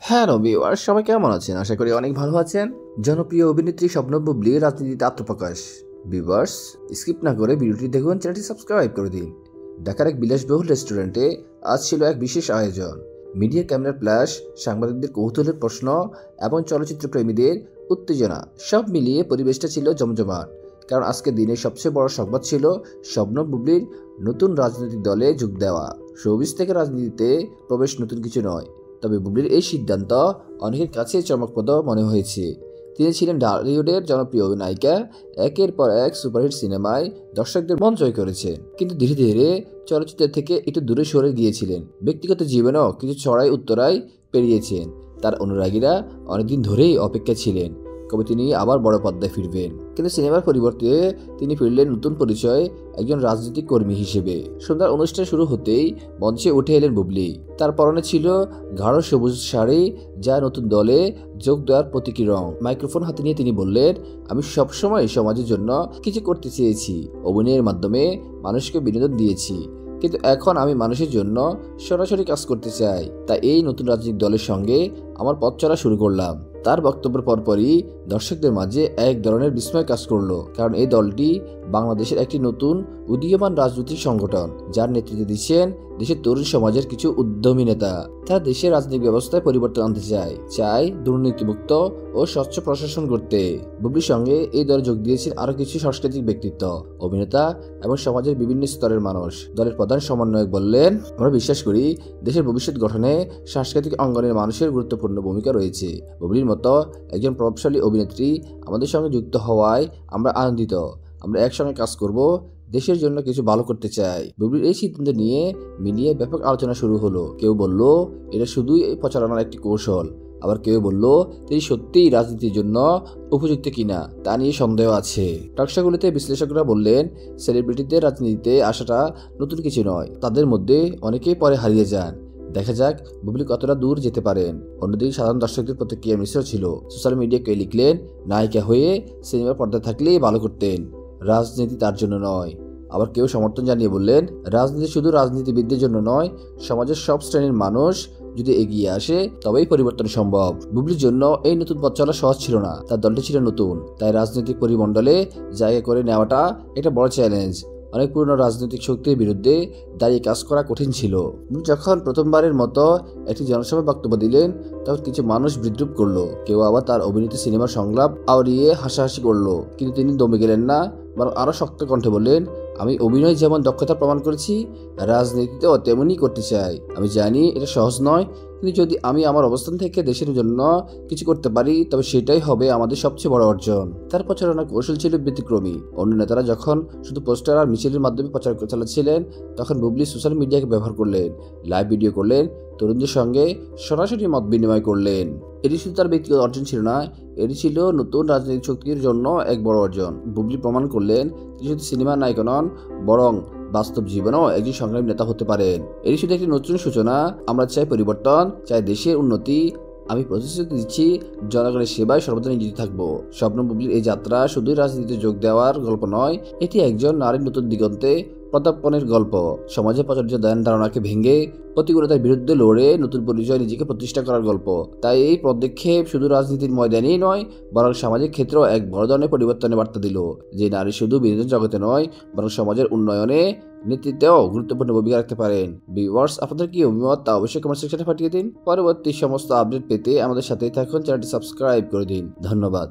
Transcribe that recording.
Hello viewers, সবাই কেমন আছেন? আশা করি অনেক ভালো আছেন। জনপ্রিয় অভিনেত্রী শবনম বুবলির রাজনীতিতে আত্মপ্রকাশ। ভিউয়ার্স, স্কিপ না করে ভিডিওটি দেখুন, চ্যানেলটি সাবস্ক্রাইব করে দিন। ঢাকার এক বিলাসবহুল রেস্টুরেন্টে আজ ছিল এক বিশেষ আয়োজন। মিডিয়া ক্যামেরার ফ্ল্যাশ, সাংবাদিকদের কৌতূহলের প্রশ্ন এবং চলচ্চিত্র প্রেমীদের উত্তেজনা সব মিলিয়ে পরিবেশটা ছিল জমজমাট। কারণ আজকের দিনের সবচেয়ে বড় সংবাদ ছিল শবনম বুবলির নতুন রাজনৈতিক দলে যোগ দেওয়া। শোবিজ থেকে রাজনীতিতে প্রবেশ নতুন কিছু নয়, তবে বুবলির এই সিদ্ধান্ত অনেকের কাছে চমকপ্রদ মনে হয়েছে। তিনি ছিলেন ঢালিউডের জনপ্রিয় নায়িকা, একের পর এক সুপারহিট সিনেমায় দর্শকদের মন জয় করেছেন, কিন্তু ধীরে ধীরে চলচ্চিত্র থেকে একটু দূরে সরে গিয়েছিলেন। ব্যক্তিগত জীবনেও কিছু চড়াই উত্তরায় পেরিয়েছেন। তার অনুরাগীরা অনেকদিন ধরেই অপেক্ষা ছিলেন কবে তিনি আবার বড় পর্দায় ফিরবেন। কিন্তু সিনেমার পরিবর্তে তিনি ফিরলেন নতুন পরিচয়ে, একজন রাজনৈতিক কর্মী হিসেবে। সন্ধ্যার অনুষ্ঠান শুরু হতেই মঞ্চে উঠে এলেন বুবলি। তার পরনে ছিল গাঢ় সবুজ শাড়ি, যা নতুন দলে যোগ দেওয়ার প্রতীকী রং। মাইক্রোফোন হাতে নিয়ে তিনি বললেন, আমি সবসময় সমাজের জন্য কিছু করতে চেয়েছি, অভিনয়ের মাধ্যমে মানুষকে বিনোদন দিয়েছি, কিন্তু এখন আমি মানুষের জন্য সরাসরি কাজ করতে চাই। তাই এই নতুন রাজনৈতিক দলের সঙ্গে আমার পথ চলা শুরু করলাম। তার বক্তব্যের পরপরই দর্শকদের মাঝে এক ধরনের বিস্ময় কাজ করলো, কারণ এই দলটি বাংলাদেশের একটি নতুন উদীয়মান রাজনৈতিক সংগঠন, যার নেতৃত্ব দিচ্ছেন দেশের তরুণ সমাজের কিছু উদ্যমী নেতা। তারা দেশের রাজনৈতিক ব্যবস্থায় পরিবর্তন আনতে চায় দুর্নীতিমুক্ত ও স্বচ্ছ প্রশাসন করতে। বুবলির সঙ্গে এই দলে যোগ দিয়েছেন আরো কিছু সাংস্কৃতিক ব্যক্তিত্ব, অভিনেতা এবং সমাজের বিভিন্ন স্তরের মানুষ। দলের প্রধান সমন্বয়ক বললেন, আমরা বিশ্বাস করি দেশের ভবিষ্যৎ গঠনে সাংস্কৃতিক অঙ্গনের মানুষের গুরুত্বপূর্ণ ভূমিকা রয়েছে। বুবলির মতো একজন প্রভাবশালী অভিনেত্রী আমাদের সঙ্গে যুক্ত হওয়ায় আমরা আনন্দিত। আমরা একসঙ্গে কাজ করব, দেশের জন্য কিছু ভালো করতে চাই। বুবলির এই সিদ্ধান্ত নিয়ে মিডিয়ায় ব্যাপক আলোচনা শুরু হলো। কেউ বলল এটা শুধুই প্রচারণার একটি কৌশল, আবার কেউ বলল তিনি সত্যিই রাজনীতির জন্য উপযুক্ত কিনা তা নিয়ে সন্দেহ আছে। টকশোগুলিতে বিশ্লেষকরা বললেন, সেলিব্রিটিদের রাজনীতিতে আসাটা নতুন কিছু নয়, তাদের মধ্যে অনেকেই পরে হারিয়ে যান। দেখা যাক বুবলি কতটা দূর যেতে পারেন। অন্যদিকে সাধারণ দর্শকদের প্রতিক্রিয়া মিশ্র ছিল। সোশ্যাল মিডিয়ায় কেউ লিখলেন, নায়িকা হয়ে সিনেমার পর্দায় থাকলেই ভালো করতেন, রাজনীতি তার জন্য নয়। আবার কেউ সমর্থন জানিয়ে বললেন, রাজনীতি শুধু রাজনীতিবিদদের জন্য নয়, সমাজের সব শ্রেণীর মানুষ যদি এগিয়ে আসে তবেই পরিবর্তন সম্ভব। বুবলির জন্য এই নতুন পথ চলা সহজ ছিল না। তার দলটি ছিল নতুন, তাই রাজনৈতিক পরিমণ্ডলে জায়গা করে নেওয়াটা একটা বড় চ্যালেঞ্জ। অনেক পুরনো রাজনৈতিক শক্তির বিরুদ্ধে দাঁড়িয়ে কাজ করা কঠিন ছিল। যখন প্রথমবারের মতো একটি জনসভায় বক্তব্য দিলেন, তখন কিছু মানুষ বিদ্রুপ করলো, কেউ আবার তার অভিনীত সিনেমার সংলাপ আওড়িয়ে হাসাহাসি করলো। কিন্তু তিনি দমে গেলেন না, বরং আরো শক্ত কণ্ঠে বললেন, আমি অভিনয় যেমন দক্ষতা প্রমাণ করেছি, রাজনীতিতেও তেমনই করতে চাই। আমি জানি এটা সহজ নয়, কিন্তু যদি আমি আমার অবস্থান থেকে দেশের জন্য কিছু করতে পারি, তবে সেটাই হবে আমাদের সবচেয়ে বড় অর্জন। তার প্রচারণার কৌশল ছিল ব্যতিক্রমী। অন্য নেতারা যখন শুধু পোস্টার আর মিছিলের মাধ্যমে প্রচার চালাচ্ছিলেন, তখন বুবলি সোশ্যাল মিডিয়াকে ব্যবহার করলেন, লাইভ ভিডিও করলেন, তরুণদের সঙ্গে সরাসরি মত বিনিময় করলেন। এটি শুধু তার ব্যক্তিগত অর্জন ছিল না, এটি ছিল নতুন রাজনৈতিক শক্তির জন্য এক বড় অর্জন। বুবলি প্রমাণ করলেন তিনি শুধু সিনেমার নায়িকা নন, বরং বাস্তব জীবনেও একজন সংগ্রামী নেতা হতে পারেন। এটি শুধু একটি নতুন সূচনা। আমরা চাই পরিবর্তন, চাই দেশের উন্নতি। আমি প্রতিশ্রুতি দিচ্ছি জনগণের সেবায় সর্বদা নিয়োজিত থাকবো। শবনম বুবলির এই যাত্রা শুধুই রাজনীতিতে যোগ দেওয়ার গল্প নয়, এটি একজন নারীর নতুন দিগন্তে পদার্পণের গল্প। সমাজে প্রচলিত ধ্যান ধারণাকে ভেঙে প্রতিকূলতার বিরুদ্ধে লড়ে নতুন পরিচয় নিজেকে প্রতিষ্ঠা করার গল্প। তাই এই পদক্ষেপ শুধু রাজনীতির ময়দানেই নয়, বরং সামাজিক ক্ষেত্রেও এক বড় ধরনের পরিবর্তনের বার্তা দিল, যে নারী শুধু বিনোদন জগতে নয়, বরং সমাজের উন্নয়নে নেতৃত্বেও গুরুত্বপূর্ণ ভূমিকা রাখতে পারেন। ভিউয়ার্স, আপনাদের কি অভিমত তা অবশ্যই কমেন্ট সেকশনে পাঠিয়ে দিন। পরবর্তী সমস্ত আপডেট পেতে আমাদের সাথেই থাকুন, চ্যানেলটি সাবস্ক্রাইব করে দিন। ধন্যবাদ।